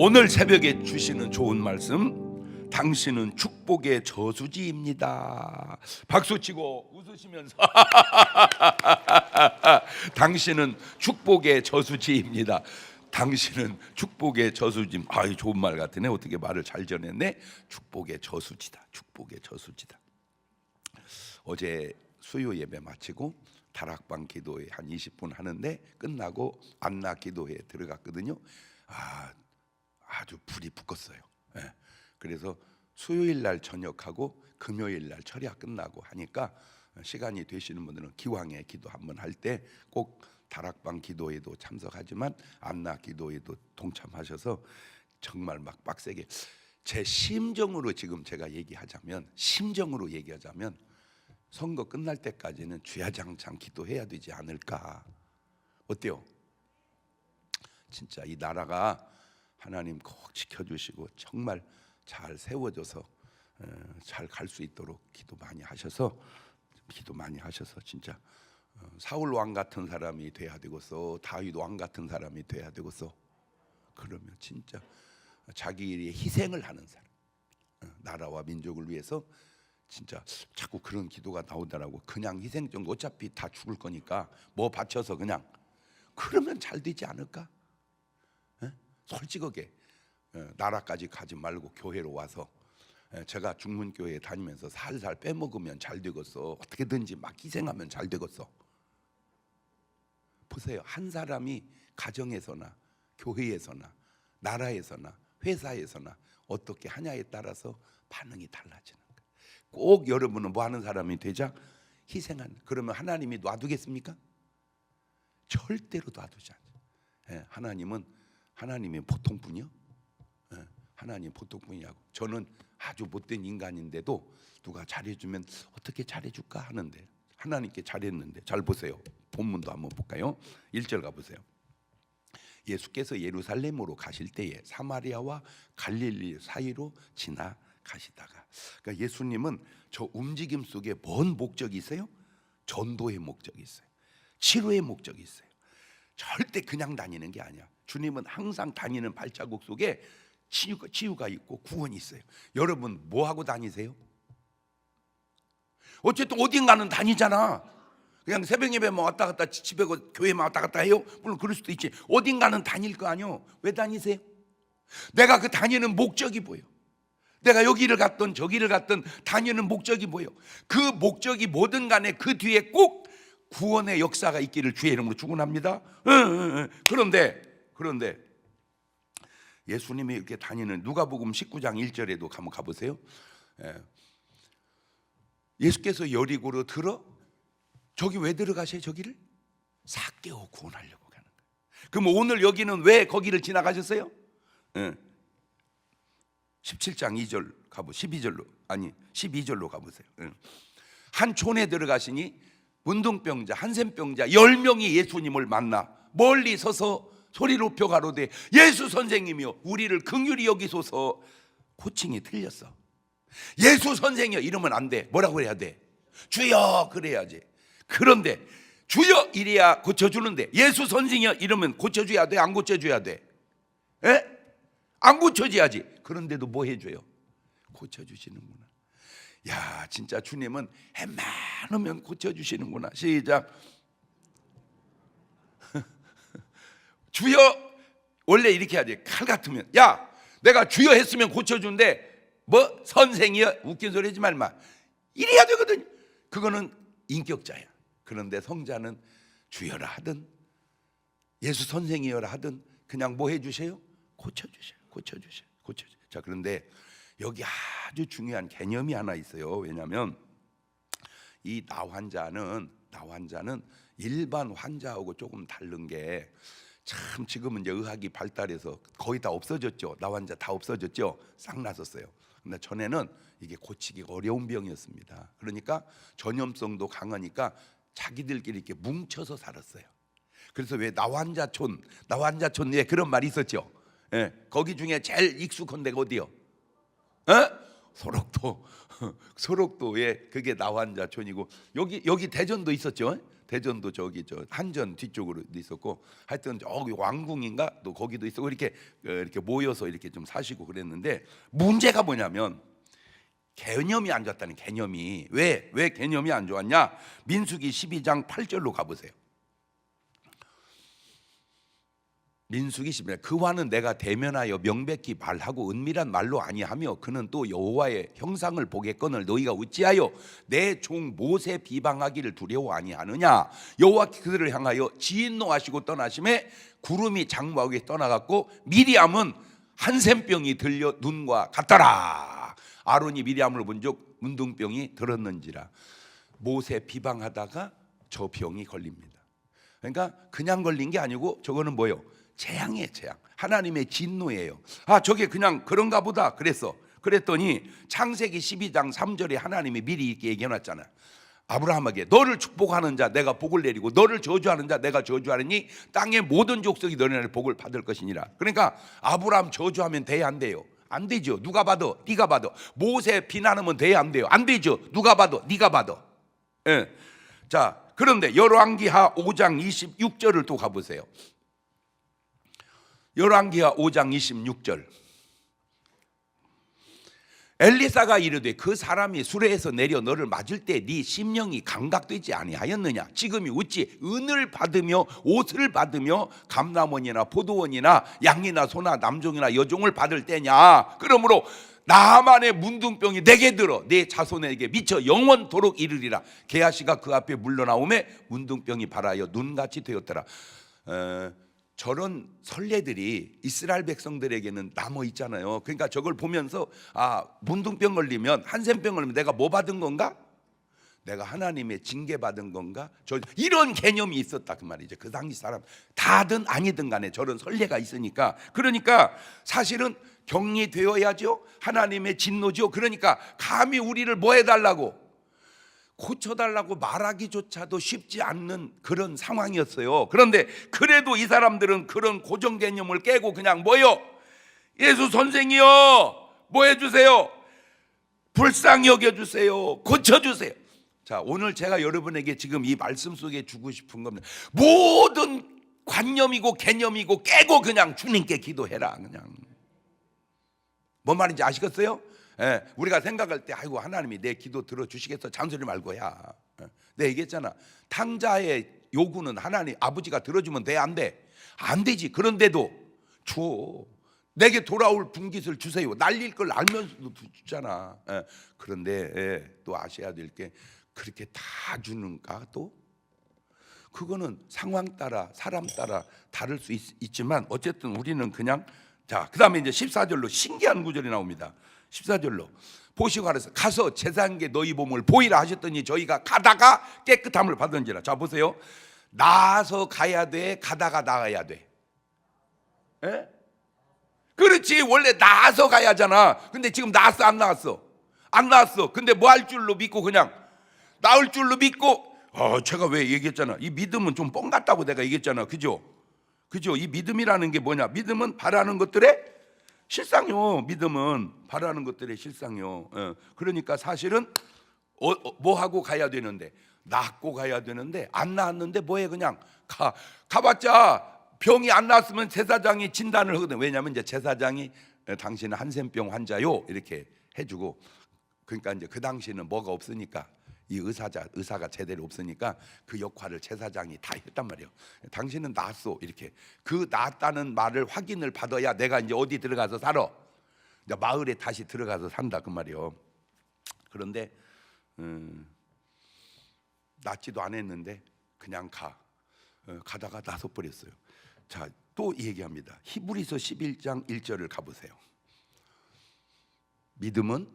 오늘 새벽에 주시는 좋은 말씀, 당신은 축복의 저수지입니다. 박수치고 웃으시면서 당신은 축복의 저수지입니다. 당신은 축복의 저수지. 아이, 좋은 말 같으네. 어떻게 말을 잘 전했네. 축복의 저수지다. 축복의 저수지다. 어제 수요 예배 마치고 다락방 기도회 한 20분 하는데 끝나고 안나 기도회에 들어갔거든요. 아주 불이 붙었어요. 예. 그래서 수요일 날 저녁하고 금요일 날 철야 끝나고 하니까 시간이 되시는 분들은 기왕에 기도 한번 할 때 꼭 다락방 기도회도 참석하지만 안나 기도회도 동참하셔서 정말 막 빡세게 제 심정으로 지금 제가 얘기하자면 선거 끝날 때까지는 주야장창 기도해야 되지 않을까. 어때요? 진짜 이 나라가 하나님 꼭 지켜주시고 정말 잘 세워져서 잘 갈 수 있도록 기도 많이 하셔서 진짜 사울 왕 같은 사람이 돼야 되겠어. 다윗 왕 같은 사람이 돼야 되겠어. 그러면 진짜 자기의 희생을 하는 사람, 나라와 민족을 위해서 진짜 자꾸 그런 기도가 나오더라고. 그냥 희생 정도 어차피 다 죽을 거니까 뭐 바쳐서 그냥 그러면 잘 되지 않을까? 솔직하게 나라까지 가지 말고 교회로 와서 제가 중문교회 다니면서 살살 빼먹으면 잘 되겠어. 어떻게든지 막 희생하면 잘 되겠어. 보세요. 한 사람이 가정에서나 교회에서나 나라에서나 회사에서나 어떻게 하냐에 따라서 반응이 달라지는 거예요. 꼭 여러분은 뭐 하는 사람이 되자? 희생하는. 그러면 하나님이 놔두겠습니까? 절대로 놔두지 않아요. 하나님이 보통분이요? 하나님 보통분이냐고. 저는 아주 못된 인간인데도 누가 잘해주면 어떻게 잘해줄까 하는데 하나님께 잘했는데. 잘 보세요. 본문도 한번 볼까요? 1절 가보세요. 예수께서 예루살렘으로 가실 때에 사마리아와 갈릴리 사이로 지나가시다가, 그러니까 예수님은 저 움직임 속에 뭔 목적이 있어요? 전도의 목적이 있어요. 치료의 목적이 있어요. 절대 그냥 다니는 게 아니야. 주님은 항상 다니는 발자국 속에 치유가 있고 구원이 있어요. 여러분 뭐 하고 다니세요? 어쨌든 어딘가는 다니잖아. 그냥 새벽 예배만 왔다 갔다 집에 교회만 왔다 갔다 해요? 물론 그럴 수도 있지. 어딘가는 다닐 거 아니요. 왜 다니세요? 내가 그 다니는 목적이 뭐예요? 내가 여기를 갔든 저기를 갔든 다니는 목적이 뭐예요? 그 목적이 뭐든 간에 그 뒤에 꼭 구원의 역사가 있기를 주의 이름으로 축원합니다. 그런데 예수님이 이렇게 다니는 누가복음 19장 1절에도 한번 가보세요. 예수께서 여리고로 들어 저기 왜 들어가셔요? 저기를 삭개오 구원하려고 가는 거예요. 그럼 오늘 여기는 왜 거기를 지나가셨어요? 17장 2절 가보 12절로 가보세요. 한 촌에 들어가시니 문둥병자, 한센병자 10명이 예수님을 만나 멀리 서서 소리 높여 가로되 예수 선생님이여 우리를 긍휼히 여기소서. 호칭이 틀렸어. 예수 선생이여 이러면 안 돼. 뭐라고 해야 돼? 주여 그래야지. 그런데 주여 이래야 고쳐주는데 예수 선생이여 이러면 고쳐줘야 돼? 안 고쳐줘야 돼? 안 고쳐줘야지. 그런데도 뭐 해줘요? 고쳐주시는구나. 야, 진짜 주님은 웬만하면 고쳐주시는구나. 시작. 주여. 원래 이렇게 해야지. 칼 같으면 야 내가 주여 했으면 고쳐준대. 뭐 선생이여 웃긴 소리 하지 말마. 이래야 되거든. 그거는 인격자야. 그런데 성자는 주여라 하든 예수 선생이여라 하든 그냥 뭐 해주세요? 고쳐주세요. 자, 그런데 여기 아주 중요한 개념이 하나 있어요. 왜냐하면 이 나 환자는 일반 환자하고 조금 다른 게 참 지금은 이제 의학이 발달해서 거의 다 없어졌죠. 나 환자 다 없어졌죠. 싹 났었어요. 근데 전에는 이게 고치기 어려운 병이었습니다. 그러니까 전염성도 강하니까 자기들끼리 이렇게 뭉쳐서 살았어요. 그래서 왜 나 환자촌에 그런 말이 있었죠. 거기 중에 제일 익숙한 데가 어디요? 소록도 소록도에 그게 나환자촌이고 여기 대전도 있었죠. 대전도 저기 저 한전 뒤쪽으로 있었고 하여튼 저기 왕궁인가 또 거기도 있었고 이렇게 모여서 이렇게 좀 사시고 그랬는데 문제가 뭐냐면 개념이 안 좋았다는 개념이 왜 개념이 안 좋았냐? 민수기 12장 8절로 가보세요. 민수기 12장 그와는 내가 대면하여 명백히 말하고 은밀한 말로 아니하며 그는 또 여호와의 형상을 보겠거늘 너희가 어찌하여 내 종 모세 비방하기를 두려워 아니하느냐? 여호와께서 그들을 향하여 진노하시고 떠나심에 구름이 장막에 떠나갔고 미리암은 한센병이 들려 눈과 같더라. 아론이 미리암을 본즉 문둥병이 들었는지라. 모세 비방하다가 저 병이 걸립니다. 그러니까 그냥 걸린 게 아니고 저거는 뭐예요? 재앙이에요. 재앙. 하나님의 진노예요. 저게 그냥 그런가 보다 그랬더니 창세기 12장 3절에 하나님이 미리 이렇게 얘기해놨잖아요. 아브라함에게 너를 축복하는 자 내가 복을 내리고 너를 저주하는 자 내가 저주하느니 땅의 모든 족속이 너네를 복을 받을 것이니라. 그러니까 아브라함 저주하면 돼야 안 돼요? 안 되죠. 누가 봐도 네가 봐도. 모세 비난하면 돼야 안 돼요? 안 되죠. 누가 봐도 네가 봐도. 예. 자, 그런데 열왕기하 5장 26절을 또 가보세요. 열왕기하 5장 26절. 엘리사가 이르되 그 사람이 수레에서 내려 너를 맞을 때 네 심령이 감각되지 아니하였느냐? 지금이 어찌 은을 받으며 옷을 받으며 감람원이나 포도원이나 양이나 소나 남종이나 여종을 받을 때냐? 그러므로 나만의 문둥병이 내게 들어 내 자손에게 미쳐 영원토록 이르리라. 게하시가 그 앞에 물러나오매 문둥병이 발하여 눈같이 되었더라. 저런 선례들이 이스라엘 백성들에게는 남아 있잖아요. 그러니까 저걸 보면서 문둥병 걸리면 한센병 걸리면 내가 뭐 받은 건가? 내가 하나님의 징계 받은 건가? 이런 개념이 있었다 그 말이죠. 그 당시 사람 다든 아니든 간에 저런 선례가 있으니까. 그러니까 사실은 격리되어야죠. 하나님의 진노죠. 그러니까 감히 우리를 뭐 해달라고 고쳐달라고 말하기조차도 쉽지 않는 그런 상황이었어요. 그런데 그래도 이 사람들은 그런 고정 개념을 깨고 그냥 뭐요? 예수 선생이요, 뭐 해주세요? 불쌍히 여겨주세요, 고쳐주세요. 자, 오늘 제가 여러분에게 지금 이 말씀 속에 주고 싶은 겁니다. 모든 관념이고 개념이고 깨고 그냥 주님께 기도해라. 그냥 뭔 말인지 아시겠어요? 우리가 생각할 때 아이고 하나님이 내 기도 들어주시겠어 잔소리 말고야. 내가 얘기했잖아. 탕자의 요구는 하나님 아버지가 들어주면 돼? 안 돼? 안 되지. 그런데도 줘. 내게 돌아올 분깃을 주세요. 날릴 걸 알면서도 주잖아. 그런데 또 아셔야 될 게 그렇게 다 주는가 또? 그거는 상황 따라 사람 따라 다를 수 있지만 어쨌든 우리는 그냥 자, 그 다음에 이제 14절로 신기한 구절이 나옵니다. 14절로 보시고 가서 제사장에게 너희 몸을 보이라 하셨더니 저희가 가다가 깨끗함을 받은지라. 자 보세요. 나아서 가야 돼, 가다가 나가야 돼. 에? 그렇지. 원래 나아서 가야잖아. 근데 지금 나았어 안 나왔어? 안 나왔어. 근데 뭐 할 줄로 믿고 그냥 나을 줄로 믿고 제가 왜 얘기했잖아. 이 믿음은 좀 뻥 같다고 내가 얘기했잖아. 그죠? 이 믿음이라는 게 뭐냐? 믿음은 바라는 것들의 실상요. 믿음은 바라는 것들의 실상요. 그러니까 사실은 뭐 하고 가야 되는데 낫고 가야 되는데 안 나았는데 뭐해 그냥 가봤자 병이 안 나았으면 제사장이 진단을 하거든. 왜냐하면 이제 제사장이 당신은 한센병 환자요 이렇게 해주고 그러니까 이제 그 당시에는 뭐가 없으니까 이 의사가 제대로 없으니까 그 역할을 제사장이 다 했단 말이에요. 당신은 나았어 이렇게 그 나았다는 말을 확인을 받아야 내가 이제 어디 들어가서 살아. 이제 마을에 다시 들어가서 산다 그 말이에요. 그런데 낫지도 않았는데 그냥 가다가 나서 버렸어요. 자, 또 얘기합니다. 히브리서 11장 1절을 가보세요. 믿음은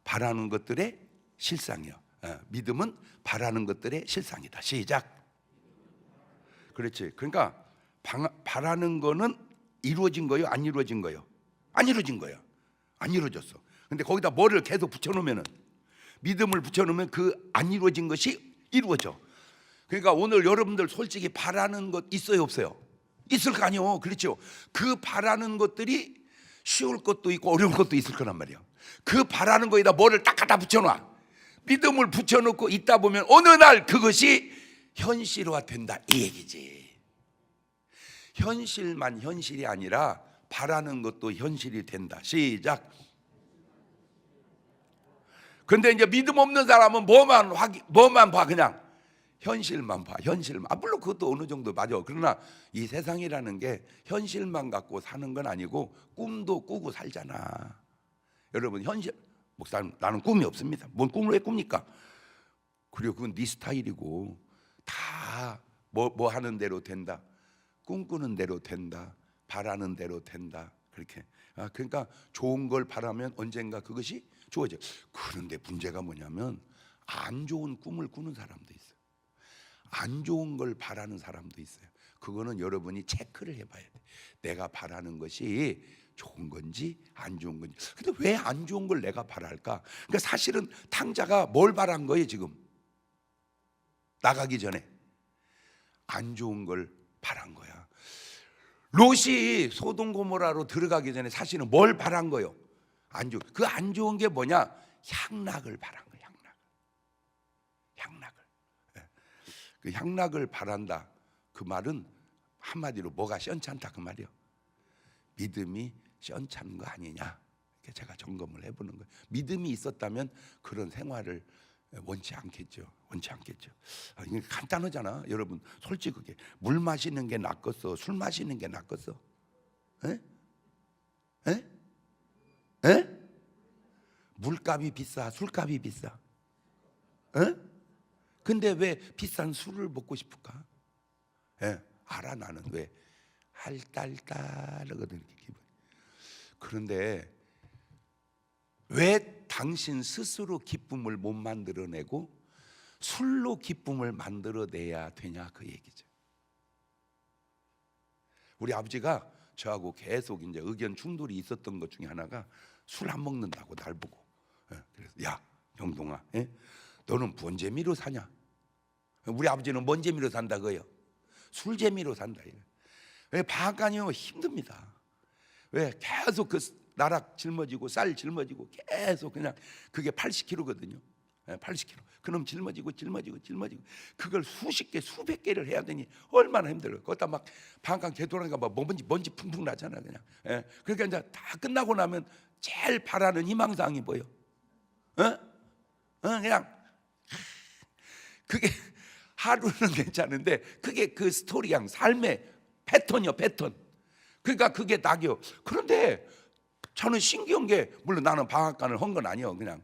바라는 것들의 실상이요. 믿음은 바라는 것들의 실상이다. 시작. 그렇지. 그러니까 바라는 거는 이루어진 거요, 안 이루어진 거요? 안 이루어진 거예요. 안 이루어졌어. 근데 거기다 뭐를 계속 붙여놓으면은 믿음을 붙여놓으면 그 안 이루어진 것이 이루어져. 그러니까 오늘 여러분들 솔직히 바라는 것 있어요, 없어요? 있을 거 아니요. 그렇죠. 그 바라는 것들이 쉬울 것도 있고 어려운 것도 있을 거란 말이야. 그 바라는 거에다 뭐를 딱 갖다 붙여놔. 믿음을 붙여놓고 있다 보면 어느 날 그것이 현실화된다 이 얘기지. 현실만 현실이 아니라 바라는 것도 현실이 된다. 시작. 근데 이제 믿음 없는 사람은 뭐만 봐? 그냥 현실만 봐. 현실만. 물론 그것도 어느 정도 맞아. 그러나 이 세상이라는 게 현실만 갖고 사는 건 아니고 꿈도 꾸고 살잖아. 여러분, 현실 목사님 나는 꿈이 없습니다. 뭔 꿈을 왜 꿉니까? 그리고 그건 네 스타일이고 다 뭐 하는 대로 된다. 꿈꾸는 대로 된다. 바라는 대로 된다. 그렇게. 그러니까 좋은 걸 바라면 언젠가 그것이 좋아져. 그런데 문제가 뭐냐면 안 좋은 꿈을 꾸는 사람도 있어요. 안 좋은 걸 바라는 사람도 있어요. 그거는 여러분이 체크를 해봐야 돼. 내가 바라는 것이 좋은 건지 안 좋은 건지. 근데 왜 안 좋은 걸 내가 바랄까? 그러니까 사실은 탕자가 뭘 바란 거예요 지금? 나가기 전에 안 좋은 걸 바란 거야. 롯이 소돔 고모라로 들어가기 전에 사실은 뭘 바란 거예요? 그 안 좋은 게 뭐냐? 향락을 바란 거예요. 향락을. 그 향락을 바란다. 그 말은 한마디로 뭐가 시원찮다 그 말이요. 믿음이 시원찮은 거 아니냐. 이렇게 제가 점검을 해보는 거예요. 믿음이 있었다면 그런 생활을 원치 않겠죠. 이게 간단하잖아. 여러분 솔직하게 물 마시는 게 낫겠어? 술 마시는 게 낫겠어? 에? 에? 에? 물값이 비싸? 술값이 비싸? 에? 근데 왜 비싼 술을 먹고 싶을까? 알아 나는 왜 할딸딸하거든 기분. 그런데 왜 당신 스스로 기쁨을 못 만들어내고 술로 기쁨을 만들어내야 되냐 그 얘기죠. 우리 아버지가 저하고 계속 이제 의견 충돌이 있었던 것 중에 하나가 술 안 먹는다고 날 보고. 그래서 야 영동아, 너는 뭔 재미로 사냐? 우리 아버지는 뭔 재미로 산다 그요? 술 재미로 산다. 왜 방앗간이요 힘듭니다. 왜 계속 그 나락 짊어지고 쌀 짊어지고 계속 그냥 그게 80kg거든요. 80kg. 그럼 짊어지고 그걸 수십 개 수백 개를 해야 되니 얼마나 힘들어요. 거기다 막 방앗간 개돌아니까 막 먼지 풍풍 나잖아 그냥. 그러니까 이제 다 끝나고 나면 제일 바라는 희망사항이 뭐예요? 그냥 그게 하루는 괜찮은데 그게 그 스토리양 삶의 패턴이요 패턴. 그러니까 그게 낙이요. 그런데 저는 신기한 게 물론 나는 방앗간을 한 건 아니에요. 그냥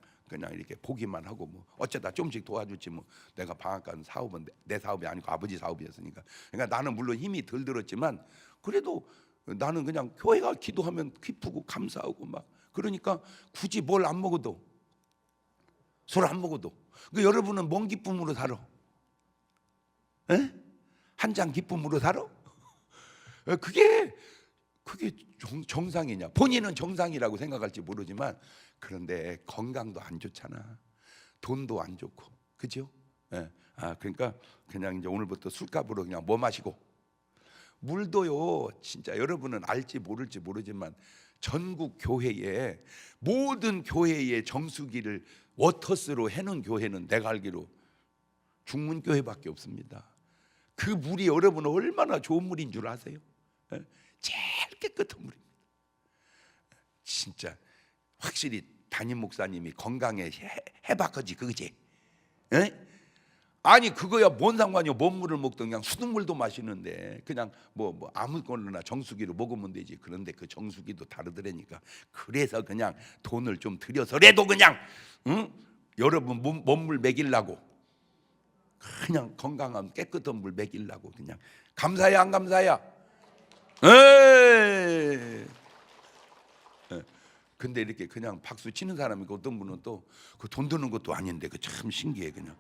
이렇게 보기만 하고 뭐 어쩌다 좀씩 도와줬지 뭐. 내가 방앗간 사업은 내 사업이 아니고 아버지 사업이었으니까. 그러니까 나는 물론 힘이 덜 들었지만 그래도 나는 그냥 교회가 기도하면 기쁘고 감사하고 막 그러니까 굳이 뭘 안 먹어도 술 안 먹어도 그 여러분은 뭔 기쁨으로 살아? 한 잔 기쁨으로 살아? 그게 정상이냐? 본인은 정상이라고 생각할지 모르지만 그런데 건강도 안 좋잖아. 돈도 안 좋고, 그죠? 그러니까 그냥 이제 오늘부터 술값으로 그냥 뭐 마시고 물도요. 진짜 여러분은 알지 모를지 모르지만 전국 교회에 모든 교회의 정수기를 워터스로 해놓은 교회는 내가 알기로 중문교회밖에 없습니다. 그 물이 여러분 얼마나 좋은 물인 줄 아세요? 제일 깨끗한 물입니다. 진짜 확실히 담임 목사님이 건강에 해박하지 그거지? 아니 그거야 뭔 상관이요? 뭔 물을 먹든 그냥 수돗물도 마시는데 그냥 뭐 아무거나 정수기로 먹으면 되지. 그런데 그 정수기도 다르더라니까. 그래서 그냥 돈을 좀 들여서라도 그냥 여러분 몸물 먹이려고 그냥 건강한 깨끗한 물 먹이려고 그냥. 감사야 안 감사야? 근데 이렇게 그냥 박수 치는 사람이 있고 어떤 분은 또 그 돈 드는 것도 아닌데 그 참 신기해 그냥.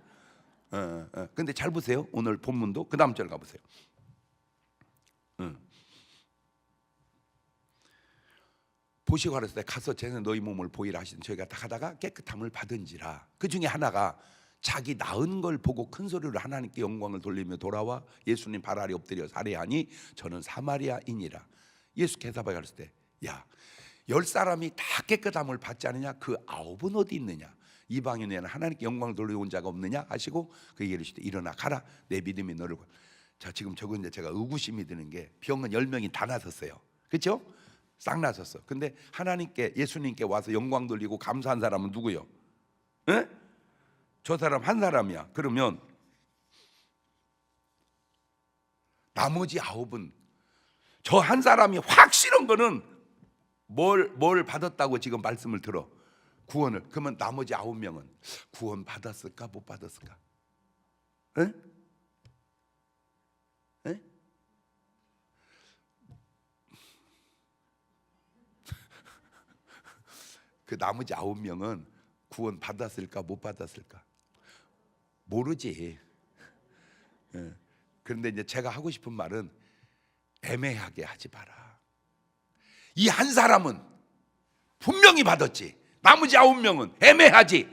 근데 잘 보세요. 오늘 본문도 그 다음 절 가보세요. 보시고 가라사대 가서 쟤는 너희 몸을 보이라 하시는 저희가 다 가다가 깨끗함을 받은지라. 그 중에 하나가 자기 낳은 걸 보고 큰 소리로 하나님께 영광을 돌리며 돌아와 예수님 발 아래 엎드려 살해하니 저는 사마리아인이라. 예수께서 가라사대 야 10사람이 다 깨끗함을 받지 않느냐? 그 9은 어디 있느냐? 이방인에는 하나님께 영광을 돌려온 자가 없느냐 하시고 그에게 이르시되 일어나 가라, 내 믿음이 너를 자, 지금 저건 이제 제가 의구심이 드는 게 병은 10명이 다 나섰어요. 그렇죠? 싹 나섰어. 근데 하나님께, 예수님께 와서 영광 돌리고 감사한 사람은 누구요? 에? 저 사람 한 사람이야. 그러면 나머지 9은 저 한 사람이 확실한 거는 뭘 받았다고 지금 말씀을 들어? 구원을. 그러면 나머지 9명은 구원 받았을까 못 받았을까? 에? 에? 그 나머지 9명은 구원 받았을까 못 받았을까? 모르지. 예. 그런데 이제 제가 하고 싶은 말은 애매하게 하지 마라. 이 한 사람은 분명히 받았지. 나머지 9명은 애매하지.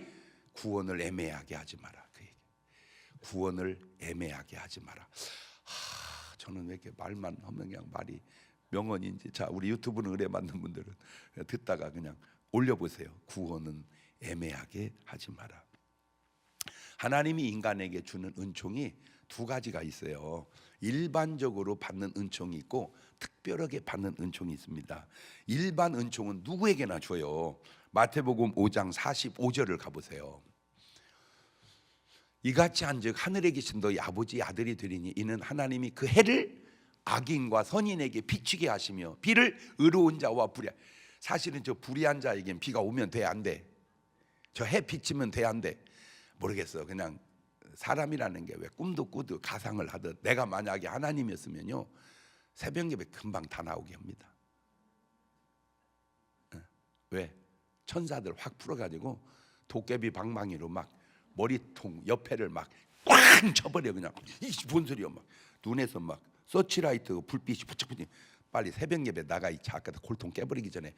구원을 애매하게 하지 마라. 그 얘기. 구원을 애매하게 하지 마라. 저는 왜 이렇게 말만 하면 그냥 말이 명언인지. 자, 우리 유튜브는 의뢰 받는 분들은 듣다가 그냥 올려보세요. 구원은 애매하게 하지 마라. 하나님이 인간에게 주는 은총이 두 가지가 있어요. 일반적으로 받는 은총이 있고 특별하게 받는 은총이 있습니다. 일반 은총은 누구에게나 줘요. 마태복음 5장 45절을 가보세요. 이같이 한즉 하늘에 계신 너희 아버지 아들이 되리니 이는 하나님이 그 해를 악인과 선인에게 비추게 하시며 비를 의로운 자와 불의한, 사실은 저 불의한 자에겐 비가 오면 돼 안 돼? 저 해 비치면 돼 안 돼? 모르겠어. 그냥 사람이라는 게 왜 꿈도 꾸듯 가상을 하듯 내가 만약에 하나님이었으면요 새벽 예배 금방 다 나오게 합니다. 왜? 천사들 확 풀어가지고 도깨비 방망이로 막 머리통 옆에를 막 꽝 쳐버려. 그냥 이게 뭔 소리야. 막 눈에서 막 서치라이트 불빛이 부쩍부쩍. 빨리 새벽 예배 나가. 이 아까 골통 깨버리기 전에.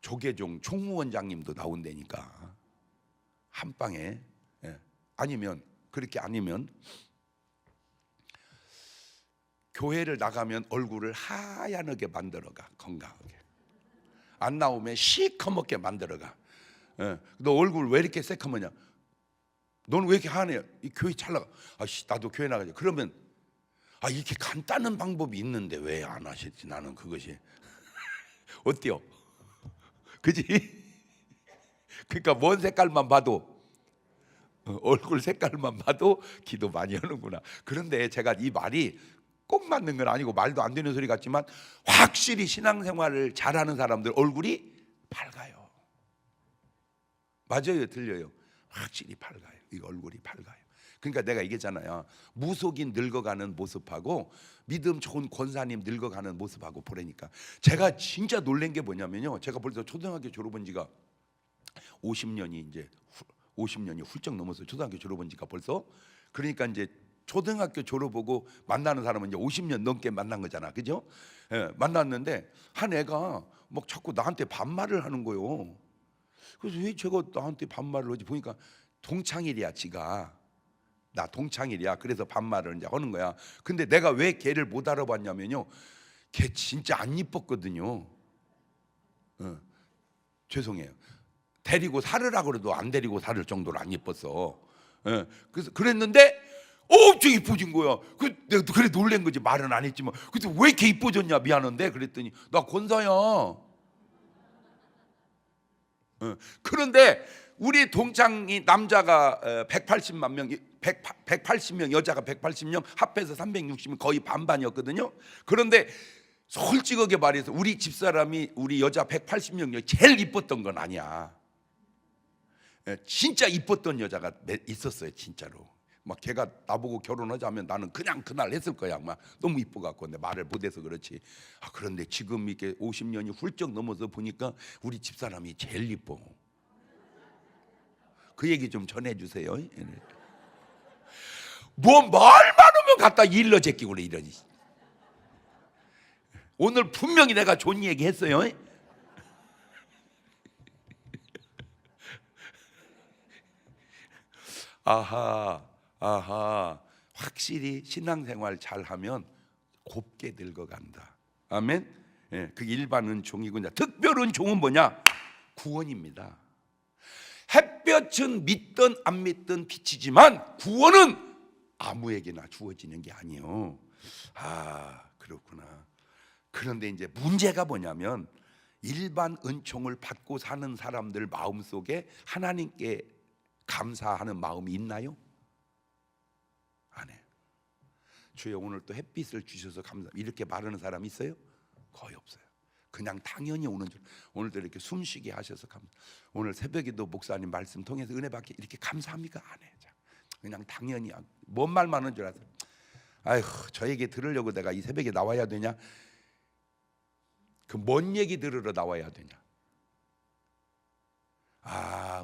조계종 총무원장님도 나온다니까 한 방에. 아니면 그렇게 아니면 교회를 나가면 얼굴을 하얀하게 만들어가. 건강하게 안 나오면 시커멓게 만들어가. 너 얼굴 왜 이렇게 새카매냐? 너는 왜 이렇게 하냐? 이 교회 잘 나가. 아씨 나도 교회 나가자. 그러면 이렇게 간단한 방법이 있는데 왜 안 하실지 나는 그것이 어때요? 그지? 그러니까 뭔 색깔만 봐도 얼굴 색깔만 봐도 기도 많이 하는구나. 그런데 제가 이 말이 꼭 맞는 건 아니고 말도 안 되는 소리 같지만 확실히 신앙생활을 잘하는 사람들 얼굴이 밝아요. 맞아요, 들려요. 확실히 밝아요. 이 얼굴이 밝아요. 그러니까 내가 얘기했잖아요. 무속인 늙어가는 모습하고 믿음 좋은 권사님 늙어가는 모습하고 보라니까. 제가 진짜 놀란 게 뭐냐면요. 제가 벌써 초등학교 졸업한 지가 50년이 훌쩍 넘었어요. 초등학교 졸업한 지가 벌써. 그러니까 이제 초등학교 졸업하고 만나는 사람은 이제 50년 넘게 만난 거잖아, 그죠? 만났는데 한 애가 막 자꾸 나한테 반말을 하는 거예요. 그래서 왜 제가 나한테 반말을 하지? 보니까 동창일이야, 지가. 나 동창일이야. 그래서 반말을 이제 하는 거야. 근데 내가 왜 걔를 못 알아봤냐면요, 걔 진짜 안 이뻤거든요. 죄송해요. 데리고 살으라 그래도 안 데리고 살을 정도로 안 이뻤어. 그래서 그랬는데 엄청 이뻐진 거야. 내가 그래 놀란 거지. 말은 안 했지만. 그래서 왜 이렇게 이뻐졌냐? 미안한데 그랬더니 나 권사야. 그런데 우리 동창이 남자가 180만 명, 180명, 여자가 180명, 합해서 360명, 거의 반반이었거든요. 그런데 솔직하게 말해서 우리 집사람이 우리 여자 180명 중에 제일 이뻤던 건 아니야. 진짜 이뻤던 여자가 있었어요, 진짜로. 막 걔가 나보고 결혼하자면 나는 그냥 그날 했을 거야. 막 너무 이뻐갖고. 근데 말을 못해서 그렇지. 그런데 지금 이렇게 50년이 훌쩍 넘어서 보니까 우리 집사람이 제일 이뻐. 그 얘기 좀 전해주세요. 뭐 말만 하면 갖다 일러 제끼고 그래 이러니. 오늘 분명히 내가 좋은 얘기 했어요. 아하, 확실히 신앙생활 잘하면 곱게 늙어간다. 아멘. 예, 그게 일반 은총이고 이제 특별 은총은 뭐냐? 구원입니다. 햇볕은 믿든 안 믿든 비치지만 구원은 아무에게나 주어지는 게 아니에요. 그렇구나. 그런데 이제 문제가 뭐냐면 일반 은총을 받고 사는 사람들 마음속에 하나님께 감사하는 마음이 있나요? 안 해요. 주여 오늘 또 햇빛을 주셔서 감사, 이렇게 말하는 사람이 있어요? 거의 없어요. 그냥 당연히 오는 줄. 오늘도 이렇게 숨쉬게 하셔서 감사. 오늘 새벽에도 목사님 말씀 통해서 은혜 받게 이렇게 감사합니까? 안 해요. 그냥 당연히 뭔 말만 하는 줄 아세요? 아휴, 저 얘기 들으려고 내가 이 새벽에 나와야 되냐? 그 뭔 얘기 들으러 나와야 되냐?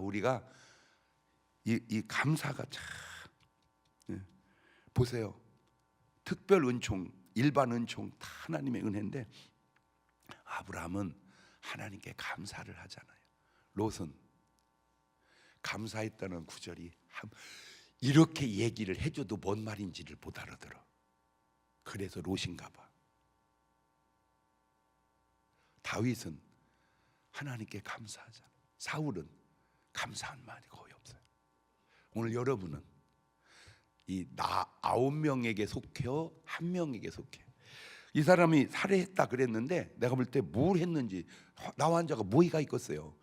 우리가 이 감사가 참 보세요. 특별 은총, 일반 은총 다 하나님의 은혜인데 아브라함은 하나님께 감사를 하잖아요. 롯은 감사했다는 구절이 이렇게 얘기를 해줘도 뭔 말인지를 못 알아들어. 그래서 롯인가 봐. 다윗은 하나님께 감사하잖아. 사울은 감사한 말이 거의 없어요. 오늘 여러분은 이 나 9명에게 속해요? 1명에게 속해? 이 사람이 살해했다 그랬는데 내가 볼 때 뭘 했는지 나와 앉아가 뭐가 있겠어요.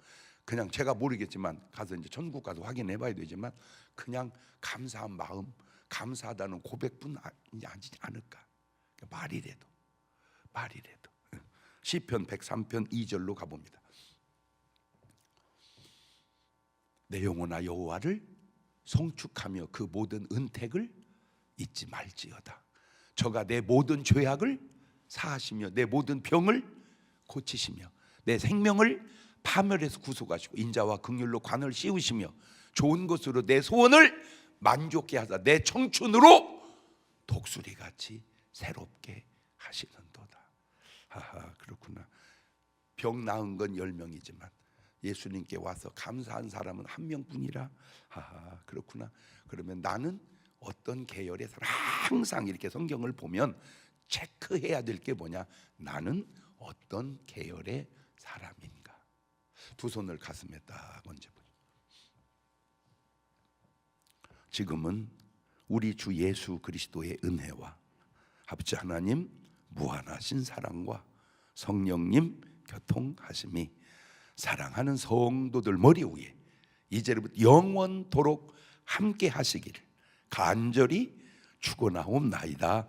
그냥 제가 모르겠지만 가서 이제 천국 가서 확인해 봐야 되지만 그냥 감사한 마음, 감사하다는 고백뿐 하지 않을까. 말이라도 시편 103편 2절로 가봅니다. 내 영혼아 여호와를 송축하며 그 모든 은택을 잊지 말지어다. 저가 내 모든 죄악을 사하시며 내 모든 병을 고치시며 내 생명을 파멸해서 구속하시고 인자와 긍휼로 관을 씌우시며 좋은 것으로 내 소원을 만족케 하사 내 청춘으로 독수리같이 새롭게 하시는도다. 그렇구나. 병 나은 건 10명이지만 예수님께 와서 감사한 사람은 1명뿐이라. 그렇구나. 그러면 나는 어떤 계열의 사람? 항상 이렇게 성경을 보면 체크해야 될 게 뭐냐? 나는 어떤 계열의 사람인가? 두 손을 가슴에 딱 얹어보죠. 지금은 우리 주 예수 그리스도의 은혜와 아버지 하나님 무한하신 사랑과 성령님 교통하심이 사랑하는 성도들 머리 위에 이제부터 영원토록 함께 하시기를 간절히 축원하옵나이다.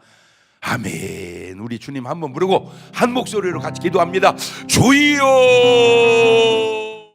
아멘. 우리 주님 한번 부르고 한 목소리로 같이 기도합니다. 주여.